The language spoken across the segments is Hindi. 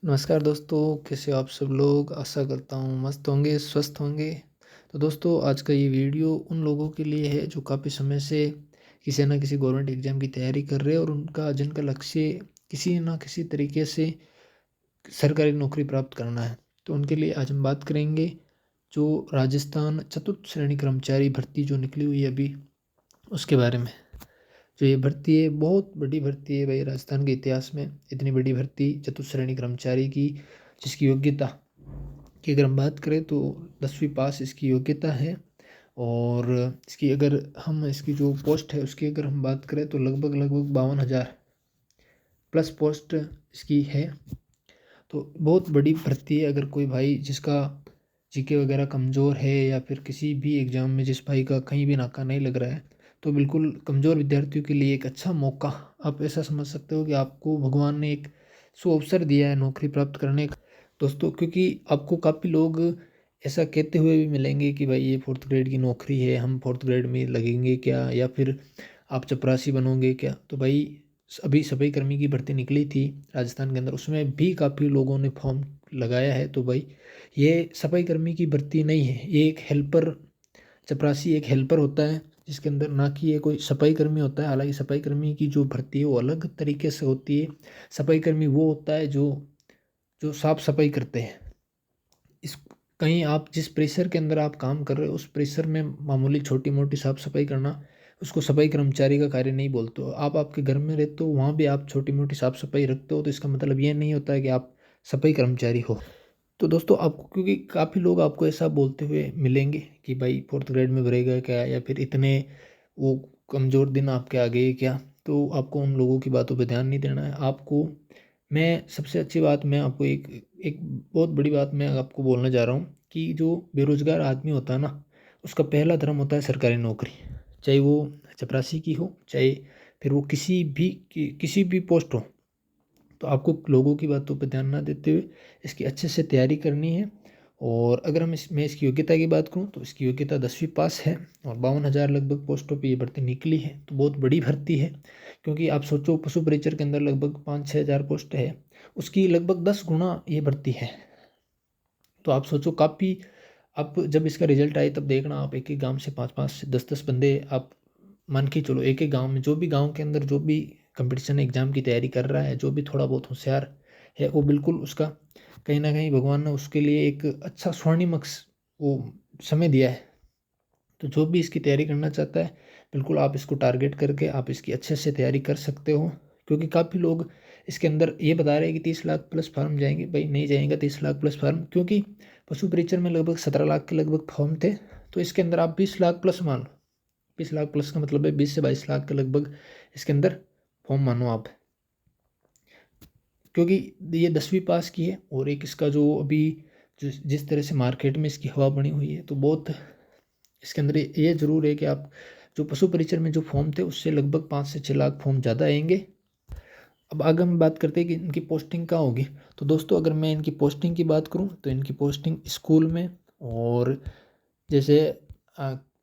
नमस्कार दोस्तों, कैसे हो आप सब लोग। आशा करता हूँ मस्त होंगे, स्वस्थ होंगे। तो दोस्तों, आज का ये वीडियो उन लोगों के लिए है जो काफ़ी समय से किसी न किसी गवर्नमेंट एग्ज़ाम की तैयारी कर रहे हैं और उनका जिनका लक्ष्य किसी न किसी तरीके से सरकारी नौकरी प्राप्त करना है। तो उनके लिए आज हम बात करेंगे जो राजस्थान चतुर्थ श्रेणी कर्मचारी भर्ती जो निकली हुई है अभी, उसके बारे में। जो ये भर्ती है, बहुत बड़ी भर्ती है भाई। राजस्थान के इतिहास में इतनी बड़ी भर्ती चतुर्थ श्रेणी कर्मचारी की, जिसकी योग्यता की अगर हम बात करें तो 10वीं पास इसकी योग्यता है। और इसकी अगर हम इसकी जो पोस्ट है उसकी अगर हम बात करें तो लगभग लगभग 52,000 प्लस पोस्ट इसकी है। तो बहुत बड़ी भर्ती है। अगर कोई भाई जिसका जीके वगैरह कमज़ोर है या फिर किसी भी एग्ज़ाम में जिस भाई का कहीं भी नाका नहीं लग रहा है, तो बिल्कुल कमज़ोर विद्यार्थियों के लिए एक अच्छा मौका, आप ऐसा समझ सकते हो कि आपको भगवान ने एक सुअवसर दिया है नौकरी प्राप्त करने का दोस्तों। क्योंकि आपको काफ़ी लोग ऐसा कहते हुए भी मिलेंगे कि भाई ये फोर्थ ग्रेड की नौकरी है, हम फोर्थ ग्रेड में लगेंगे क्या, या फिर आप चपरासी बनोगे क्या। तो भाई अभी सफाई कर्मी की भर्ती निकली थी राजस्थान के अंदर, उसमें भी काफ़ी लोगों ने फॉर्म लगाया है। तो भाई ये सफाई कर्मी की भर्ती नहीं है, ये एक हेल्पर, चपरासी एक हेल्पर होता है जिसके अंदर ना कि ये कोई सफाई कर्मी होता है। हालांकि सफाई कर्मी की जो भर्ती है वो अलग तरीके से होती है। सफाई कर्मी वो होता है जो जो साफ सफाई करते हैं। इस कहीं आप जिस प्रेशर के अंदर आप काम कर रहे हो उस प्रेशर में मामूली छोटी मोटी साफ सफाई करना, उसको सफाई कर्मचारी का कार्य नहीं बोलते हो। आप आपके घर में रहते हो, वहाँ भी आप छोटी मोटी साफ सफाई रखते हो, तो इसका मतलब ये नहीं होता है कि आप सफाई कर्मचारी हो। तो दोस्तों, आपको क्योंकि काफ़ी लोग आपको ऐसा बोलते हुए मिलेंगे कि भाई फोर्थ ग्रेड में भरेगा क्या, या फिर इतने वो कमज़ोर दिन आपके आ गए क्या। तो आपको उन लोगों की बातों पे ध्यान नहीं देना है। आपको मैं सबसे अच्छी बात मैं आपको एक एक बहुत बड़ी बात मैं आपको बोलना चाह रहा हूँ कि जो बेरोजगार आदमी होता है ना, उसका पहला धर्म होता है सरकारी नौकरी। चाहे वो चपरासी की हो, चाहे फिर वो किसी भी पोस्ट हो। तो आपको लोगों की बातों पर ध्यान ना देते हुए इसकी अच्छे से तैयारी करनी है। और अगर मैं इसकी योग्यता की बात करूं तो इसकी योग्यता 10वीं पास है और 52,000 लगभग पोस्टों पे ये भर्ती निकली है। तो बहुत बड़ी भर्ती है। क्योंकि आप सोचो, पशु परीक्षर के अंदर लगभग 5-6 हज़ार पोस्ट है, उसकी लगभग 10 गुना ये भर्ती है। तो आप सोचो काफ़ी, आप जब इसका रिजल्ट आए तब देखना, आप एक एक गांव से 5-5 से 10-10 बंदे आप मान के चलो, एक एक गांव में जो भी गांव के अंदर जो भी कंपटीशन एग्जाम की तैयारी कर रहा है, जो भी थोड़ा बहुत होशियार है, वो बिल्कुल उसका कहीं ना कहीं भगवान ने उसके लिए एक अच्छा स्वर्णिम वो समय दिया है। तो जो भी इसकी तैयारी करना चाहता है, बिल्कुल आप इसको टारगेट करके आप इसकी अच्छे से तैयारी कर सकते हो। क्योंकि काफ़ी लोग इसके अंदर ये बता रहे हैं कि 30 लाख प्लस फार्म जाएंगे। भाई नहीं जाएंगे 30 लाख प्लस फार्म, क्योंकि पशु परीक्षण में लगभग 17 लाख के लगभग फॉर्म थे। तो इसके अंदर आप 20 लाख प्लस मान लो। 20 लाख प्लस का मतलब है 20 से 22 लाख के लगभग इसके अंदर फॉर्म मानो आप। क्योंकि ये 10वीं पास की है और एक इसका जो अभी जिस तरह से मार्केट में इसकी हवा बनी हुई है, तो बहुत इसके अंदर ये जरूर है कि आप जो पशु परिचर में जो फॉर्म थे उससे लगभग 5 से 6 लाख फॉर्म ज़्यादा आएंगे। अब आगे हम बात करते हैं कि इनकी पोस्टिंग कहाँ होगी। तो दोस्तों, अगर मैं इनकी पोस्टिंग की बात करूँ तो इनकी पोस्टिंग स्कूल में, और जैसे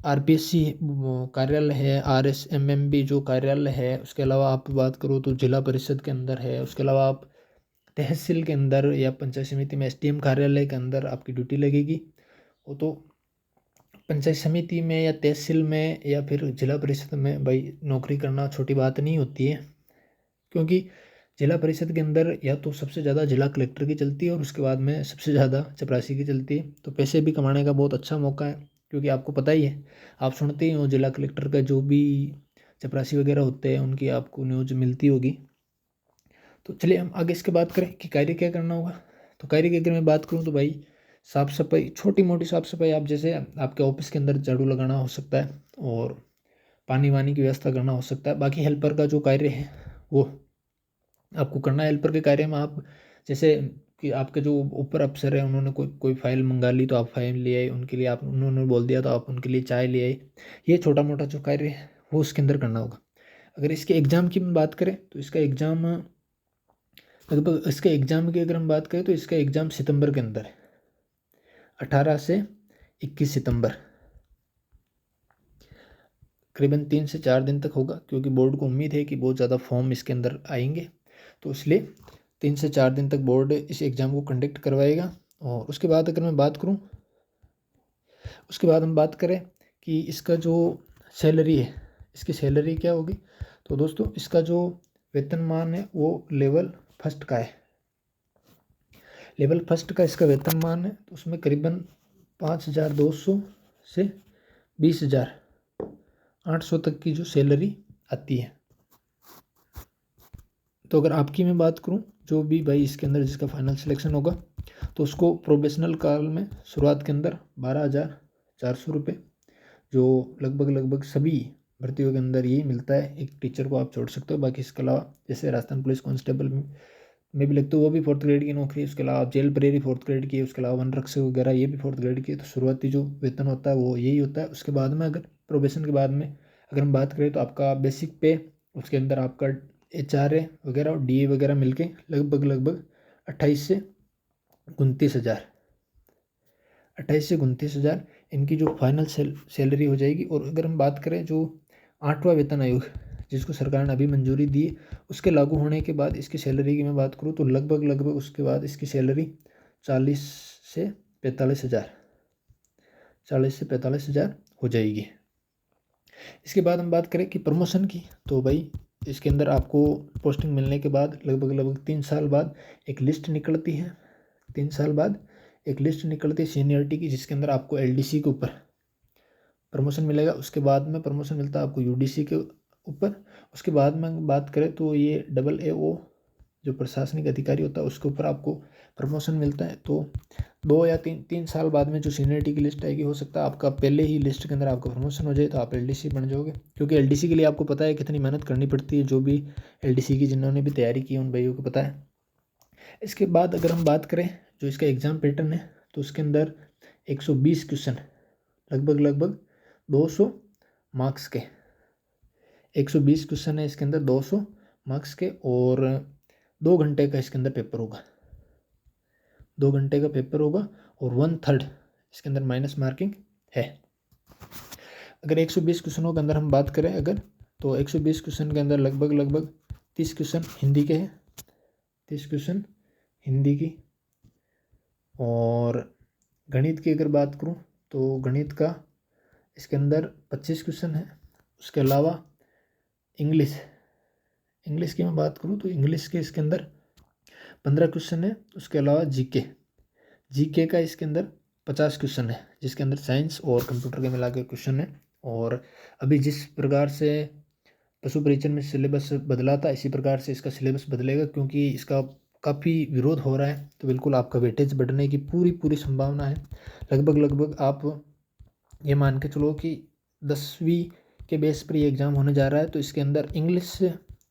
आरपीएससी कार्यालय है, आरएसएमएमबी जो कार्यालय है, उसके अलावा आप बात करो तो जिला परिषद के अंदर है। उसके अलावा आप तहसील के अंदर या पंचायत समिति में एसडीएम कार्यालय के अंदर आपकी ड्यूटी लगेगी। वो तो पंचायत समिति में या तहसील में या फिर जिला परिषद में भाई नौकरी करना छोटी बात नहीं होती है। क्योंकि जिला परिषद के अंदर या तो सबसे ज़्यादा जिला कलेक्टर की चलती है और उसके बाद में सबसे ज़्यादा चपरासी की चलती है। तो पैसे भी कमाने का बहुत अच्छा मौका है। क्योंकि आपको पता ही है, आप सुनते ही हो जिला कलेक्टर का जो भी चपरासी वगैरह होते हैं उनकी आपको न्यूज मिलती होगी। तो चलिए हम आगे इसके बात करें कि कार्य क्या करना होगा। तो कार्य की अगर मैं बात करूँ तो भाई साफ़ सफाई, छोटी मोटी साफ़ सफाई, आप जैसे आपके ऑफिस के अंदर झाड़ू लगाना हो सकता है और पानी वानी की व्यवस्था करना हो सकता है। बाकी हेल्पर का जो कार्य है वो आपको करना है। हेल्पर के कार्य में आप जैसे कि आपके जो ऊपर अफसर है उन्होंने कोई कोई फाइल मंगा ली तो आप फाइल ले आए उनके लिए, आप उन्होंने बोल दिया तो आप उनके लिए चाय ले आए। ये छोटा मोटा जो कार्य है वो उसके अंदर करना होगा। अगर इसके एग्ज़ाम की हम बात करें तो इसका एग्ज़ाम लगभग, इसके एग्ज़ाम की अगर हम बात करें तो इसका एग्ज़ाम सितंबर के अंदर है, 18 से 21 सितंबर, करीबन 3 से 4 दिन तक होगा। क्योंकि बोर्ड को उम्मीद है कि बहुत ज़्यादा फॉर्म इसके अंदर आएंगे, तो इसलिए 3 से 4 दिन तक बोर्ड इस एग्ज़ाम को कंडक्ट करवाएगा। और उसके बाद अगर मैं बात करूँ, उसके बाद हम बात करें कि इसका जो सैलरी है, इसकी सैलरी क्या होगी। तो दोस्तों इसका जो वेतनमान है वो लेवल फर्स्ट का है। लेवल फर्स्ट का इसका वेतनमान है, तो उसमें करीबन 5,200 से 20,800 तक की जो सैलरी आती है। तो अगर आपकी मैं बात करूं, जो भी भाई इसके अंदर जिसका फाइनल सिलेक्शन होगा, तो उसको प्रोबेशनल काल में शुरुआत के अंदर 12,400 रुपये, जो लगभग सभी भर्तियों के अंदर यही मिलता है। एक टीचर को आप छोड़ सकते हो, बाकी इसके अलावा जैसे राजस्थान पुलिस कांस्टेबल में भी लगते हो, वो भी 4th ग्रेड की नौकरी है। उसके अलावा आप जेल प्रहरी 4th ग्रेड की है, उसके अलावा वन रक्षक वगैरह ये भी 4th ग्रेड की है। तो शुरुआती जो वेतन होता है वो यही होता है। उसके बाद में अगर प्रोबेशन के बाद में अगर हम बात करें, तो आपका बेसिक पे, उसके अंदर आपका HRA वगैरह और DA वगैरह मिलके लगभग 28 से 29,000 इनकी जो फाइनल सैलरी हो जाएगी। और अगर हम बात करें जो 8वां वेतन आयोग जिसको सरकार ने अभी मंजूरी दी है, उसके लागू होने के बाद इसकी सैलरी की मैं बात करूँ तो लगभग उसके बाद इसकी सैलरी 40 से 45,000 हो जाएगी। इसके बाद हम बात करें कि प्रमोशन की, तो भाई इसके अंदर आपको पोस्टिंग मिलने के बाद लगभग 3 साल बाद एक लिस्ट निकलती है। 3 साल बाद एक लिस्ट निकलती है सीनियरिटी की, जिसके अंदर आपको LDC के ऊपर प्रमोशन मिलेगा। उसके बाद में प्रमोशन मिलता है आपको UDC के ऊपर। उसके बाद में बात करें तो ये AAO जो प्रशासनिक अधिकारी होता है उसके ऊपर आपको प्रमोशन मिलता है। तो 2 या 3 साल बाद में जो सीनियरिटी की लिस्ट आएगी, हो सकता है आपका पहले ही लिस्ट के अंदर आपका प्रमोशन हो जाए, तो आप LDC बन जाओगे। क्योंकि LDC के लिए आपको पता है कितनी मेहनत करनी पड़ती है, जो भी LDC की जिन्होंने भी तैयारी की उन भाइयों को पता है। इसके बाद अगर हम बात करें जो इसका एग्ज़ाम पैटर्न है, तो उसके अंदर 120 क्वेश्चन लगभग 200 मार्क्स के 120 क्वेश्चन है इसके अंदर 200 मार्क्स के, और 2 घंटे का इसके अंदर पेपर होगा। 2 घंटे का पेपर होगा और 1/3 इसके अंदर माइनस मार्किंग है। अगर 120 क्वेश्चनों के अंदर हम बात करें अगर, तो 120 क्वेश्चन के अंदर लगभग 30 क्वेश्चन हिंदी के हैं, 30 क्वेश्चन हिंदी की। और गणित की अगर बात करूं तो गणित का इसके अंदर 25 क्वेश्चन है। उसके अलावा इंग्लिश की मैं बात करूं तो इंग्लिश के इसके अंदर 15 क्वेश्चन है। उसके अलावा जीके का इसके अंदर 50 क्वेश्चन है, जिसके अंदर साइंस और कंप्यूटर के मिला के क्वेश्चन है। और अभी जिस प्रकार से पशु परीक्षण में सिलेबस बदला था, इसी प्रकार से इसका सिलेबस बदलेगा, क्योंकि इसका काफ़ी विरोध हो रहा है। तो बिल्कुल आपका वेटेज बढ़ने की पूरी संभावना है। लगभग आप ये मान के चलो कि 10वीं के बेस पर ये एग्ज़ाम होने जा रहा है। तो इसके अंदर इंग्लिश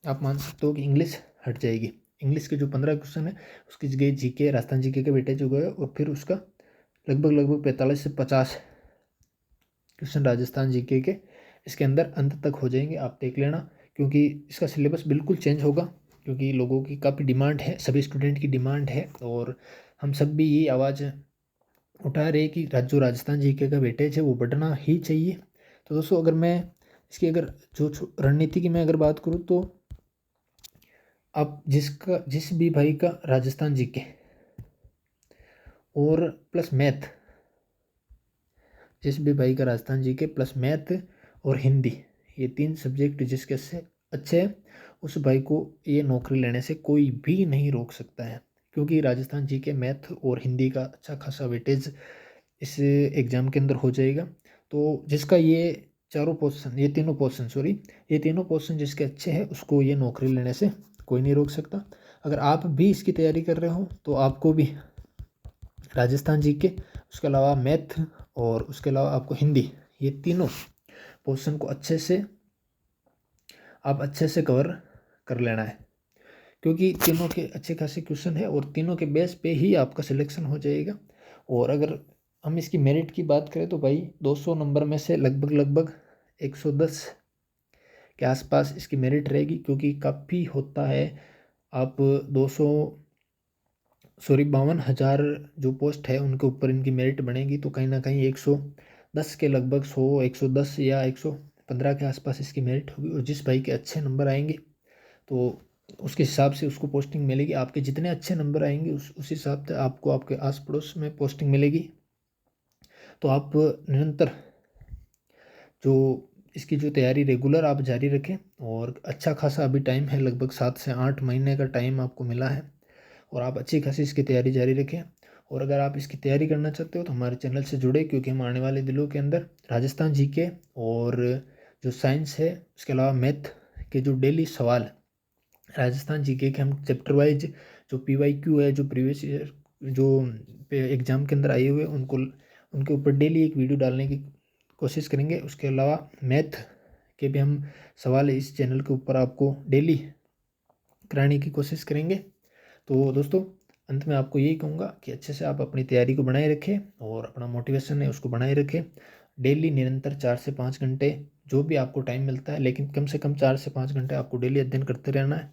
आप मान सकते हो कि इंग्लिश हट जाएगी। इंग्लिश के जो 15 क्वेश्चन है उसकी जगह जीके, राजस्थान जीके के वेटेज हो गए, और फिर उसका लगभग 45 से 50 क्वेश्चन राजस्थान जीके के इसके अंदर अंत तक हो जाएंगे। आप देख लेना, क्योंकि इसका सिलेबस बिल्कुल चेंज होगा, क्योंकि लोगों की काफ़ी डिमांड है, सभी स्टूडेंट की डिमांड है। और हम सब भी ये आवाज़ उठा रहे कि जो राजस्थान जीके का वेटेज है वो बढ़ना ही चाहिए। तो दोस्तों अगर मैं इसकी अगर जो रणनीति की मैं अगर बात करूँ, तो आप जिस भी भाई का राजस्थान जीके और प्लस मैथ, जिस भी भाई का राजस्थान जीके प्लस मैथ और हिंदी, ये 3 सब्जेक्ट जिसके से अच्छे हैं, उस भाई को ये नौकरी लेने से कोई भी नहीं रोक सकता है। क्योंकि राजस्थान जीके, मैथ और हिंदी का अच्छा खासा वेटेज इस एग्ज़ाम के अंदर हो जाएगा। तो जिसका ये तीनों पोर्शन जिसके अच्छे हैं, उसको ये नौकरी लेने से कोई नहीं रोक सकता। अगर आप भी इसकी तैयारी कर रहे हो, तो आपको भी राजस्थान जीके, उसके अलावा मैथ और उसके अलावा आपको हिंदी, ये तीनों पोर्शन को अच्छे से कवर कर लेना है। क्योंकि तीनों के अच्छे खासे क्वेश्चन है और तीनों के बेस पे ही आपका सिलेक्शन हो जाएगा। और अगर हम इसकी मेरिट की बात करें, तो भाई 200 नंबर में से लगभग 110 के आसपास इसकी मेरिट रहेगी। क्योंकि काफ़ी होता है, आप 52,000 जो पोस्ट है उनके ऊपर इनकी मेरिट बनेगी, तो कहीं ना कहीं 110 के लगभग 110 या 115 के आसपास इसकी मेरिट होगी। और जिस भाई के अच्छे नंबर आएंगे, तो उसके हिसाब से उसको पोस्टिंग मिलेगी। आपके जितने अच्छे नंबर आएंगे उस हिसाब से आपको आपके आस पड़ोस में पोस्टिंग मिलेगी। तो आप निरंतर जो इसकी जो तैयारी रेगुलर आप जारी रखें, और अच्छा खासा अभी टाइम है, लगभग 7 से 8 महीने का टाइम आपको मिला है, और आप अच्छी खासी इसकी तैयारी जारी रखें। और अगर आप इसकी तैयारी करना चाहते हो तो हमारे चैनल से जुड़े, क्योंकि हम आने वाले दिनों के अंदर राजस्थान जीके और जो साइंस है उसके अलावा मैथ के जो डेली सवाल राजस्थान जीके के हम चैप्टर वाइज जो PYQ है, जो प्रीवियस ईयर जो एग्ज़ाम के अंदर आए हुए उनको उनके ऊपर डेली एक वीडियो डालने की कोशिश करेंगे। उसके अलावा मैथ के भी हम सवाल इस चैनल के ऊपर आपको डेली कराने की कोशिश करेंगे। तो दोस्तों, अंत में आपको यही कहूँगा कि अच्छे से आप अपनी तैयारी को बनाए रखें और अपना मोटिवेशन है उसको बनाए रखें। डेली निरंतर 4 से 5 घंटे जो भी आपको टाइम मिलता है, लेकिन कम से कम 4 से 5 घंटे आपको डेली अध्ययन करते रहना है।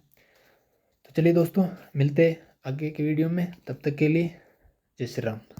तो चलिए दोस्तों, मिलते हैं आगे के वीडियो में, तब तक के लिए जय श्री राम।